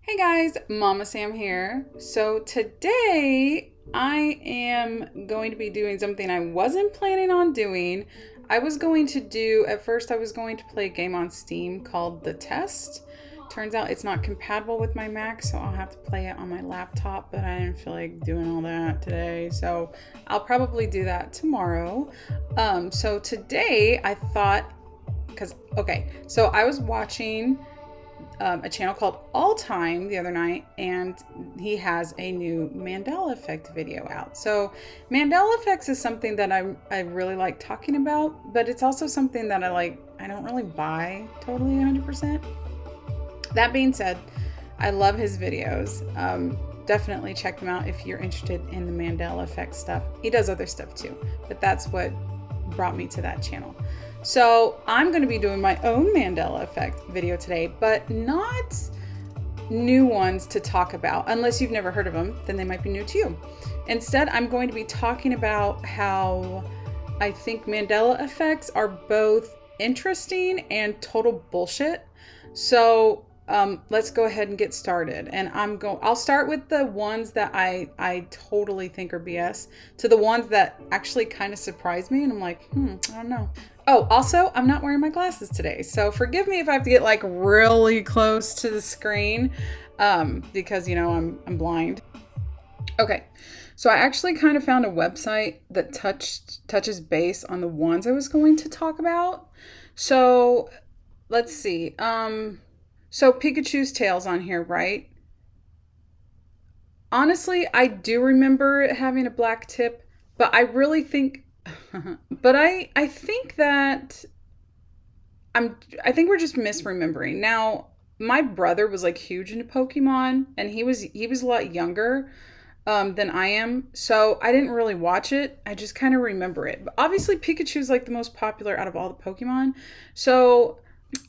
Hey guys, Mama Sam here. So today I am going to be doing something I wasn't planning on doing. At first I was going to play a game on Steam called The Test. Turns out it's not compatible with my Mac, so I'll have to play it on my laptop, but I didn't feel like doing all that today. So I'll probably do that tomorrow. So today I thought, so I was watching a channel called All Time the other night, and he has a new Mandela Effect video out. So Mandela Effects is something that I really like talking about, but it's also something that I don't really buy totally 100%. That being said, I love his videos. Definitely check him out if you're interested in the Mandela Effect stuff. He does other stuff too, but that's what brought me to that channel. So I'm going to be doing my own Mandela Effect video today, but not new ones to talk about. Unless you've never heard of them, then they might be new to you. Instead, I'm going to be talking about how I think Mandela Effects are both interesting and total bullshit. So let's go ahead and get started. And I'll start with the ones that I totally think are BS to the ones that actually kind of surprise me. And I'm like, I don't know. Oh, also, I'm not wearing my glasses today. So forgive me if I have to get like really close to the screen because, I'm blind. Okay. So I actually kind of found a website that touches base on the ones I was going to talk about. So let's see. So Pikachus Tail's on here, right? Honestly, I do remember it having a black tip, but I really think but I think that I think we're just misremembering. Now, my brother was like huge into Pokemon, and he was a lot younger than I am, so I didn't really watch it. I just kind of remember it. But obviously, Pikachu's like the most popular out of all the Pokemon, so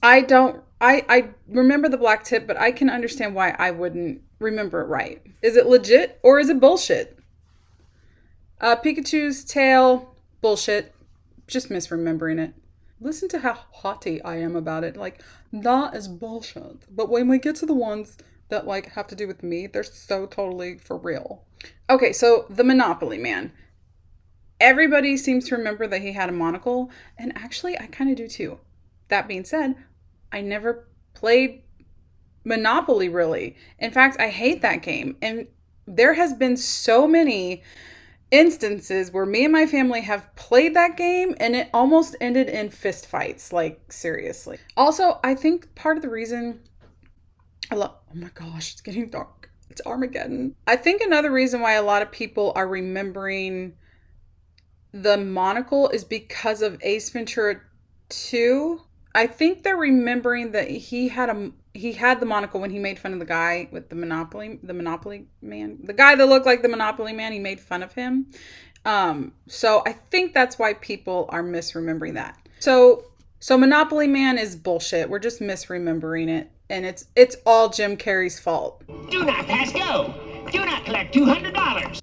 I remember the black tip, but I can understand why I wouldn't remember it right. Is it legit or is it bullshit? Pikachu's tail, bullshit. Just misremembering it. Listen to how haughty I am about it. Like, that is bullshit. But when we get to the ones that like have to do with me, they're so totally for real. Okay, so the Monopoly Man. Everybody seems to remember that he had a monocle, and actually I kind of do too. That being said, I never played Monopoly really. In fact, I hate that game. And there has been so many instances where me and my family have played that game and it almost ended in fist fights, like seriously. Also, I think part of the reason oh my gosh, it's getting dark. It's Armageddon. I think another reason why a lot of people are remembering the monocle is because of Ace Ventura 2. I think they're remembering that he had the monocle when he made fun of the guy with the Monopoly Man. The guy that looked like the Monopoly Man, he made fun of him. So I think that's why people are misremembering that. So Monopoly Man is bullshit. We're just misremembering it. And it's all Jim Carrey's fault. Do not pass go. Do not collect $200.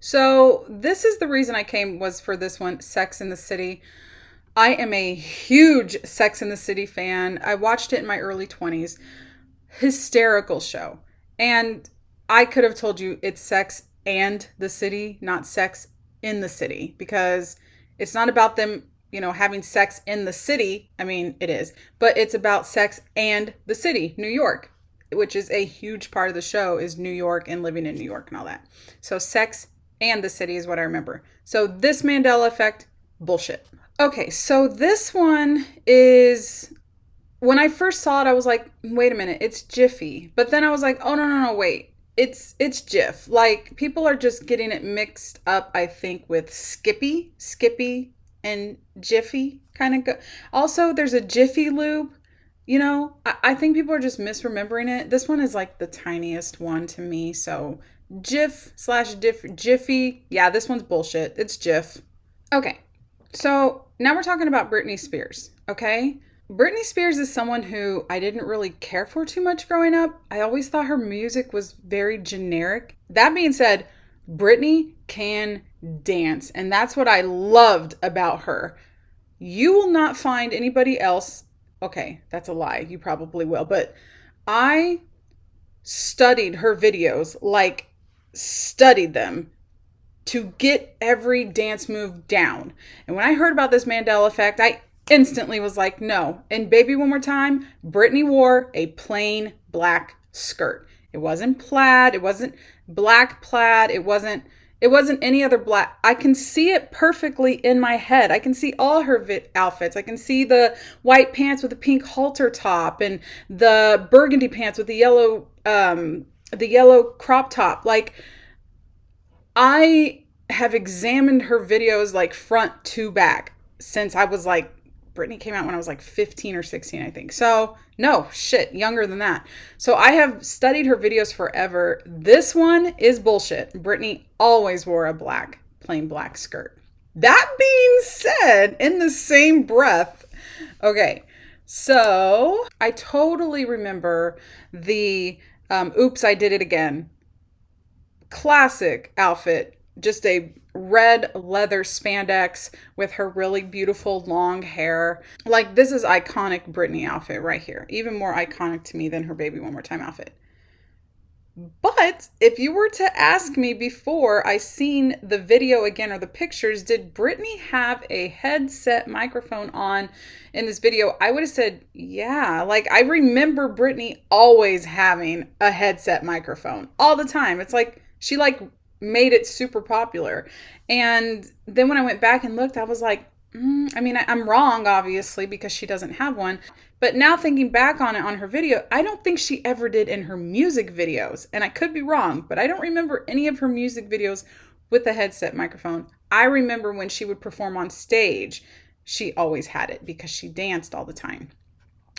So this is the reason I came, was for this one, Sex in the City. I am a huge Sex in the City fan. I watched it in my early 20s. Hysterical show. And I could have told you it's Sex and the City, not Sex in the City, because it's not about them, having sex in the city. I mean, it is, but it's about sex and the city, New York, which is a huge part of the show, is New York and living in New York and all that. So Sex and the City is what I remember. So this Mandela Effect, bullshit. Okay, so this one is, when I first saw it, I was like, wait a minute, it's Jiffy. But then I was like, oh, no, wait. It's Jif. Like, people are just getting it mixed up, I think, with Skippy and Jiffy kind of go. Also, there's a Jiffy lube. I think people are just misremembering it. This one is like the tiniest one to me. So Jiffy. Yeah, this one's bullshit. It's Jif. Okay. So now we're talking about Britney Spears, okay? Britney Spears is someone who I didn't really care for too much growing up. I always thought her music was very generic. That being said, Britney can dance, and that's what I loved about her. You will not find anybody else. Okay, that's a lie. You probably will, but I studied her videos, like studied them to get every dance move down. And when I heard about this Mandela effect, I instantly was like, no. And Baby One More Time, Britney wore a plain black skirt. It wasn't plaid. It wasn't black plaid. It wasn't any other black. I can see it perfectly in my head. I can see all her outfits. I can see the white pants with the pink halter top and the burgundy pants with the yellow crop top. Like, I have examined her videos like front to back since I was like, Britney came out when I was like 15 or 16, I think. So no, shit, younger than that. So I have studied her videos forever. This one is bullshit. Britney always wore a plain black skirt. That being said, in the same breath, okay, so I totally remember the Oops, I Did It Again classic outfit, just a red leather spandex with her really beautiful long hair. Like, this is iconic Britney outfit right here. Even more iconic to me than her Baby One More Time outfit. But if you were to ask me before I seen the video again or the pictures, did Britney have a headset microphone on in this video? I would have said, yeah. Like, I remember Britney always having a headset microphone all the time. It's like, she like made it super popular. And then when I went back and looked, I was like, I mean, I'm wrong, obviously, because she doesn't have one. But now thinking back on it on her video, I don't think she ever did in her music videos. And I could be wrong, but I don't remember any of her music videos with a headset microphone. I remember when she would perform on stage, she always had it because she danced all the time.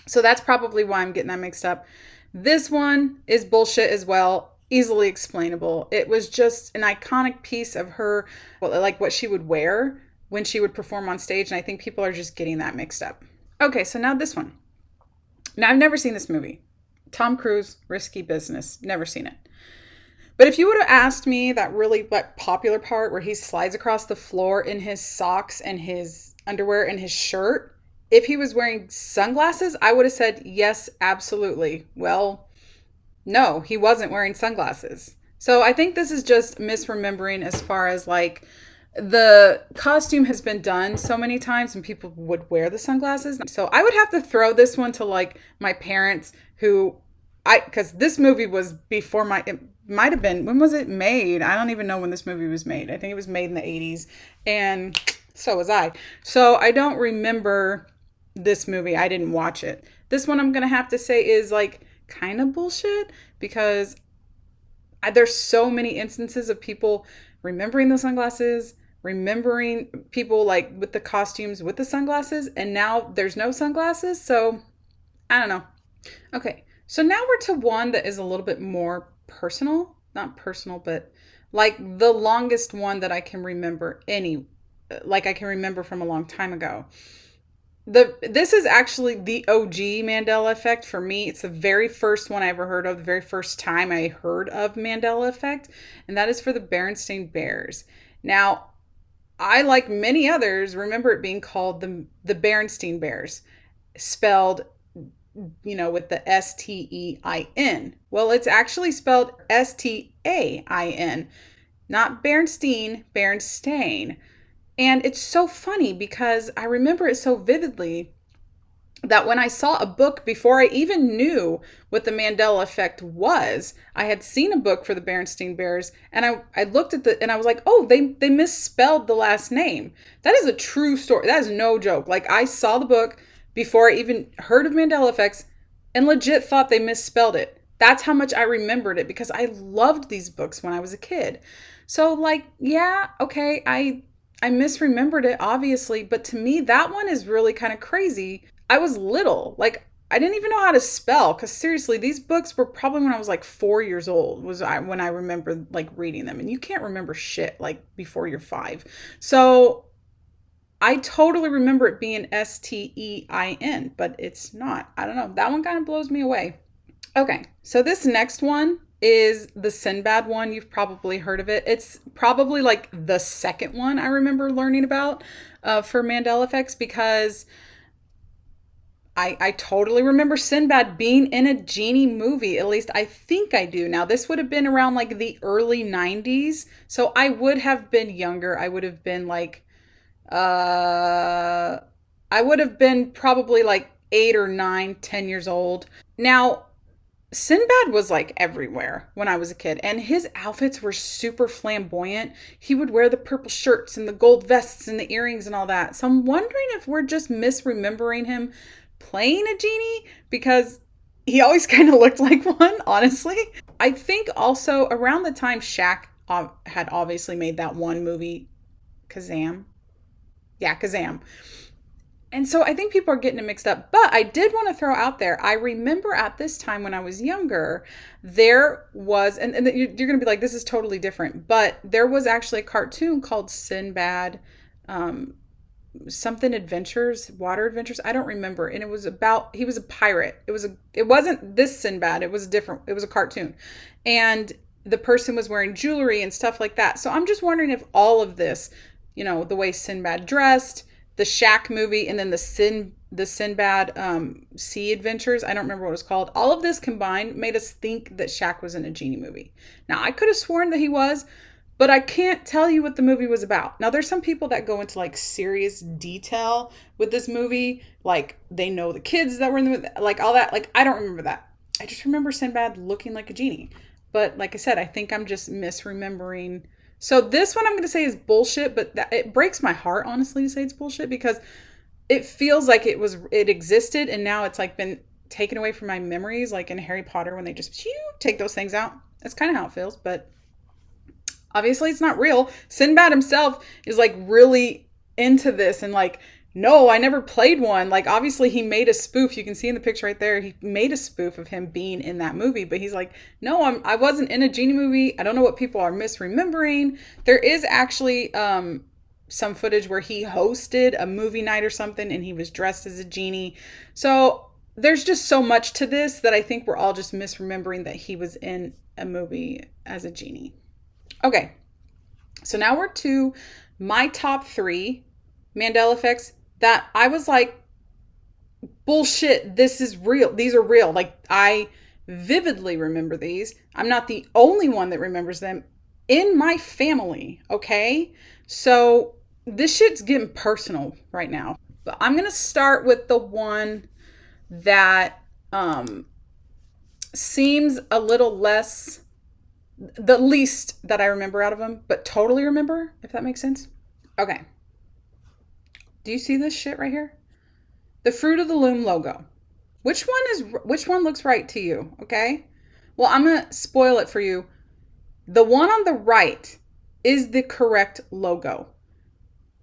So that's probably why I'm getting that mixed up. This one is bullshit as well. Easily explainable. It was just an iconic piece of her, like what she would wear when she would perform on stage. And I think people are just getting that mixed up. Okay, so now this one. Now, I've never seen this movie. Tom Cruise, Risky Business. Never seen it. But if you would have asked me that really popular part where he slides across the floor in his socks and his underwear and his shirt, if he was wearing sunglasses, I would have said, yes, absolutely. Well, no, he wasn't wearing sunglasses. So I think this is just misremembering as far as like the costume has been done so many times and people would wear the sunglasses. So I would have to throw this one to like my parents because this movie was before it might have been, when was it made? I don't even know when this movie was made. I think it was made in the 80s and so was I. So I don't remember this movie. I didn't watch it. This one I'm going to have to say is like kind of bullshit because there's so many instances of people remembering the sunglasses, remembering people like with the costumes with the sunglasses, and now there's no sunglasses. So I don't know. Okay, so now we're to one that is a little bit more personal. Not personal, but like the longest one that I can remember I can remember from a long time ago. This is actually the OG Mandela Effect for me. It's the very first one I ever heard of, the very first time I heard of Mandela Effect, and that is for the Berenstain Bears. Now, I, like many others, remember it being called the Berenstain Bears, spelled, with the S-T-E-I-N. Well, it's actually spelled S-T-A-I-N, not Berenstain, Berenstain. And it's so funny because I remember it so vividly that when I saw a book before I even knew what the Mandela Effect was, I had seen a book for the Berenstain Bears and I looked at and I was like, oh, they misspelled the last name. That is a true story. That is no joke. Like, I saw the book before I even heard of Mandela Effects and legit thought they misspelled it. That's how much I remembered it because I loved these books when I was a kid. So like, yeah, okay, I misremembered it, obviously, but to me, that one is really kind of crazy. I was little. Like, I didn't even know how to spell, because seriously, these books were probably when I was like 4 years old, when I remember like reading them. And you can't remember shit like before you're 5. So I totally remember it being S-T-E-I-N, but it's not. I don't know. That one kind of blows me away. Okay, so this next one is the Sinbad one. You've probably heard of it. It's probably like the second one I remember learning about for Mandela Effects, because I totally remember Sinbad being in a genie movie. At least I think I do. Now, this would have been around like the early 90s. So I would have been younger. I would have been like, I would have been probably like 8 or 9, 10 years old. Now, Sinbad was like everywhere when I was a kid, and his outfits were super flamboyant. He would wear the purple shirts and the gold vests and the earrings and all that. So I'm wondering if we're just misremembering him playing a genie, because he always kind of looked like one, honestly. I think also around the time Shaq had obviously made that one movie, Kazam. Yeah, Kazam. And so I think people are getting it mixed up. But I did want to throw out there, I remember at this time when I was younger, there was, and you're going to be like, this is totally different. But there was actually a cartoon called Sinbad, something adventures, water adventures. I don't remember. And it was about, he was a pirate. It wasn't this Sinbad. It was a cartoon. And the person was wearing jewelry and stuff like that. So I'm just wondering if all of this, the way Sinbad dressed, the Shaq movie, and then the Sinbad Sea Adventures, I don't remember what it was called. All of this combined made us think that Shaq was in a genie movie. Now, I could have sworn that he was, but I can't tell you what the movie was about. Now, there's some people that go into like serious detail with this movie. Like they know the kids that were in the movie, like all that. Like, I don't remember that. I just remember Sinbad looking like a genie. But like I said, I think I'm just misremembering. So this one I'm going to say is bullshit, but it breaks my heart, honestly, to say it's bullshit, because it feels like it existed and now it's like been taken away from my memories, like in Harry Potter when they just take those things out. That's kind of how it feels, but obviously it's not real. Sinbad himself is like really into this and like, no, I never played one. Like, obviously he made a spoof. You can see in the picture right there, he made a spoof of him being in that movie, but he's like, no, I wasn't in a genie movie. I don't know what people are misremembering. There is actually some footage where he hosted a movie night or something and he was dressed as a genie. So there's just so much to this that I think we're all just misremembering that he was in a movie as a genie. Okay, so now we're to my top 3 Mandela Effects that I was like, bullshit, this is real. These are real. Like, I vividly remember these. I'm not the only one that remembers them in my family, okay? So this shit's getting personal right now. But I'm going to start with the one that seems a little less, the least that I remember out of them, but totally remember, if that makes sense. Okay. Do you see this shit right here? The Fruit of the Loom logo. Which one looks right to you? Okay. Well, I'm going to spoil it for you. The one on the right is the correct logo.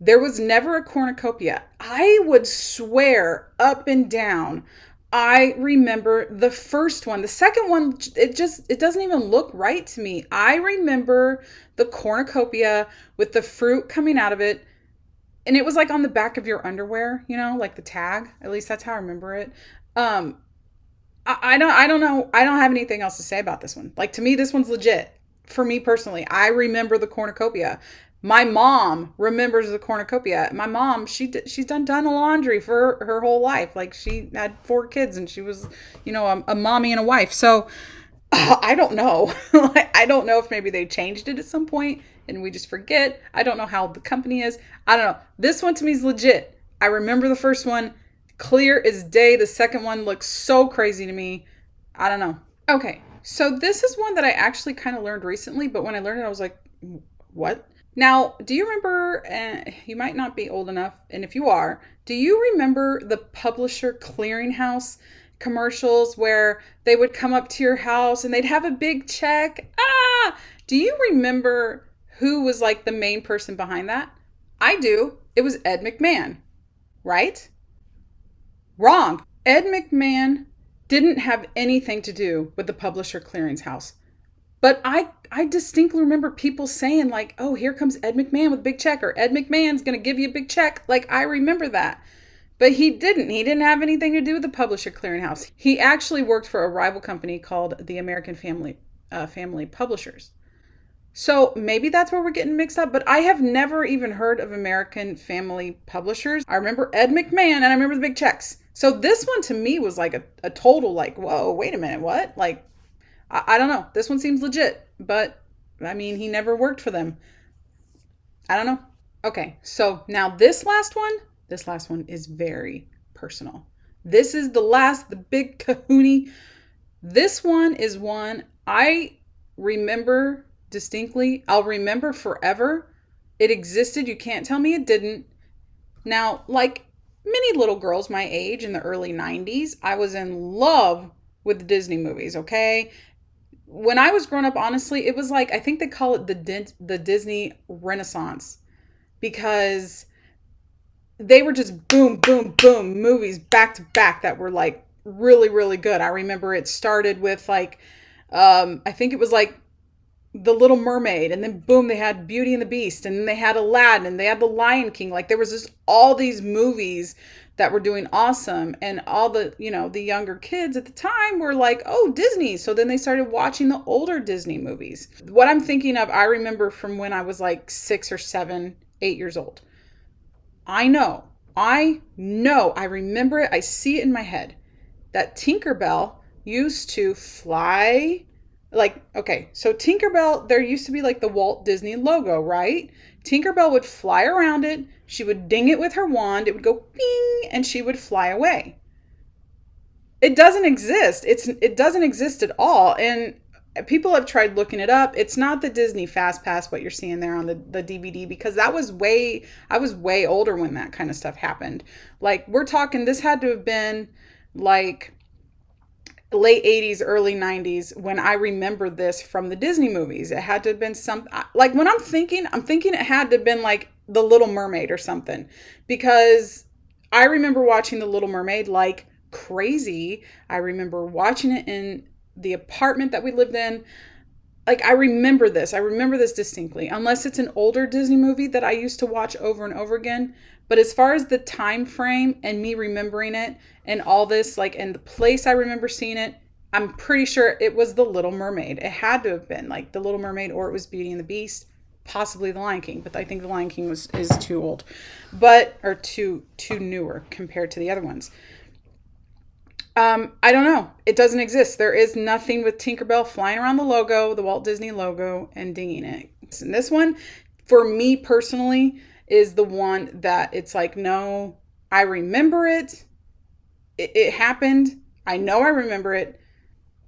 There was never a cornucopia. I would swear up and down, I remember the first one. The second one, it doesn't even look right to me. I remember the cornucopia with the fruit coming out of it. And it was like on the back of your underwear, like the tag. At least that's how I remember it. I don't know. I don't have anything else to say about this one. Like, to me, this one's legit. For me personally, I remember the cornucopia. My mom remembers the cornucopia. My mom, she's done laundry for her whole life. Like, she had 4 kids and she was, a mommy and a wife. So I don't know. I don't know if maybe they changed it at some point and we just forget. I don't know how the company is. I don't know. This one to me is legit. I remember the first one clear as day. The second one looks so crazy to me. I don't know. Okay. So this is one that I actually kind of learned recently, but when I learned it, I was like, what? Now, do you remember, you might not be old enough, and if you are, do you remember the Publisher Clearinghouse commercials where they would come up to your house and they'd have a big check? Do you remember who was like the main person behind that? I do. It was Ed McMahon, right? Wrong. Ed McMahon didn't have anything to do with the Publisher Clearinghouse. But I distinctly remember people saying like, oh, here comes Ed McMahon with a big check, or Ed McMahon's going to give you a big check. Like, I remember that. But he didn't. He didn't have anything to do with the Publisher Clearinghouse. He actually worked for a rival company called the American Family Publishers. So maybe that's where we're getting mixed up, but I have never even heard of American Family Publishers. I remember Ed McMahon and I remember the big checks. So this one to me was like a total like, whoa, wait a minute, what? Like, I don't know. This one seems legit, but I mean, he never worked for them. I don't know. Okay, so now this last one is very personal. This is the Bigkahuni. This one is one I remember distinctly. I'll remember forever. It existed. You can't tell me it didn't. Now, like many little girls my age in the early 90s, I was in love with Disney movies, okay? When I was growing up, honestly, it was like, I think they call it the Disney Renaissance, because they were just boom, boom, boom movies back to back that were like really, really good. I remember it started with like, I think it was like The Little Mermaid, and then boom, they had Beauty and the Beast, and then they had Aladdin, and they had The Lion King. Like there was just all these movies that were doing awesome, and all the, the younger kids at the time were like, oh, Disney. So then they started watching the older Disney movies. What I'm thinking of, I remember from when I was like 6 or 7, 8 years old. I remember it. I see it in my head that Tinkerbell used to fly. Like, okay, so Tinkerbell, there used to be like the Walt Disney logo, right? Tinkerbell would fly around it. She would ding it with her wand. It would go bing, and she would fly away. It doesn't exist. It doesn't exist at all. And people have tried looking it up. It's not the Disney Fast Pass, what you're seeing there on the DVD, because I was way older when that kind of stuff happened. Like, we're talking, this had to have been like late 80s, early 90s when I remember this from the Disney movies. It had to have been some, like when I'm thinking it had to have been like The Little Mermaid or something, because I remember watching The Little Mermaid like crazy. I remember watching it in the apartment that we lived in. Like, I remember this distinctly, unless it's an older Disney movie that I used to watch over and over again. But as far as the time frame and me remembering it and all this, like, and the place I remember seeing it, I'm pretty sure it was The Little Mermaid. It had to have been like The Little Mermaid, or it was Beauty and the Beast, possibly The Lion King. But I think The Lion King is too old, or too newer compared to the other ones. I don't know. It doesn't exist. There is nothing with Tinkerbell flying around the logo, the Walt Disney logo, and dinging it. And this one, for me personally, is the one that it's like, no, I remember it. It happened. I know I remember it,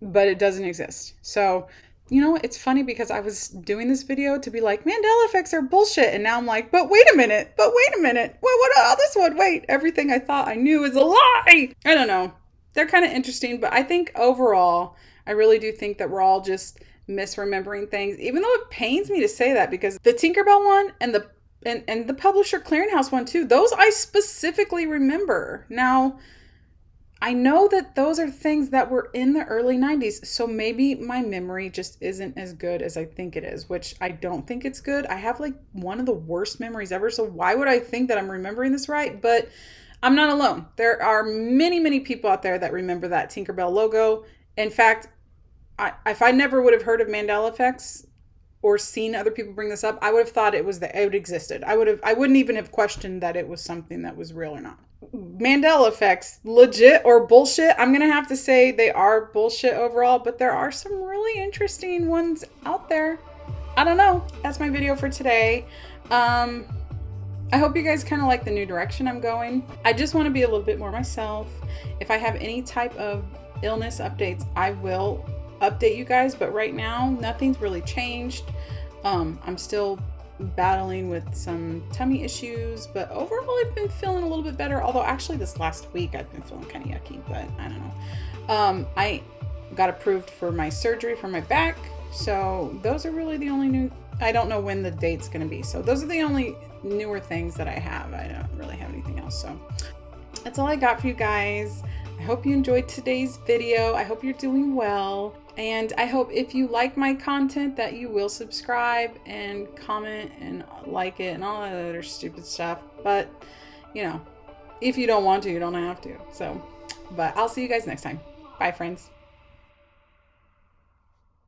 but it doesn't exist. So, it's funny because I was doing this video to be like, Mandela effects are bullshit. And now I'm like, but wait a minute. Well, what about this one? Wait, everything I thought I knew is a lie. I don't know. They're kind of interesting, but I think overall, I really do think that we're all just misremembering things, even though it pains me to say that, because the Tinkerbell one and the Publisher Clearinghouse one too, those I specifically remember. Now, I know that those are things that were in the early 90s, so maybe my memory just isn't as good as I think it is, which I don't think it's good. I have like one of the worst memories ever, so why would I think that I'm remembering this right? But I'm not alone. There are many, many people out there that remember that Tinkerbell logo. In fact, if I never would have heard of Mandela Effects or seen other people bring this up, I would have thought it existed. I wouldn't even have questioned that it was something that was real or not. Mandela Effects, legit or bullshit? I'm going to have to say they are bullshit overall, but there are some really interesting ones out there. I don't know. That's my video for today. I hope you guys kind of like the new direction I'm going. I just want to be a little bit more myself. If I have any type of illness updates, I will update you guys. But right now, nothing's really changed. I'm still battling with some tummy issues, but overall I've been feeling a little bit better. Although actually this last week I've been feeling kind of yucky, but I don't know. I got approved for my surgery for my back. So those are really the only new, I don't know when the date's going to be. So those are the only newer things that I have. I don't really have anything else. So that's all I got for you guys. I hope you enjoyed today's video. I hope you're doing well. And I hope if you like my content that you will subscribe and comment and like it and all that other stupid stuff. But, if you don't want to, you don't have to. So, but I'll see you guys next time. Bye, friends.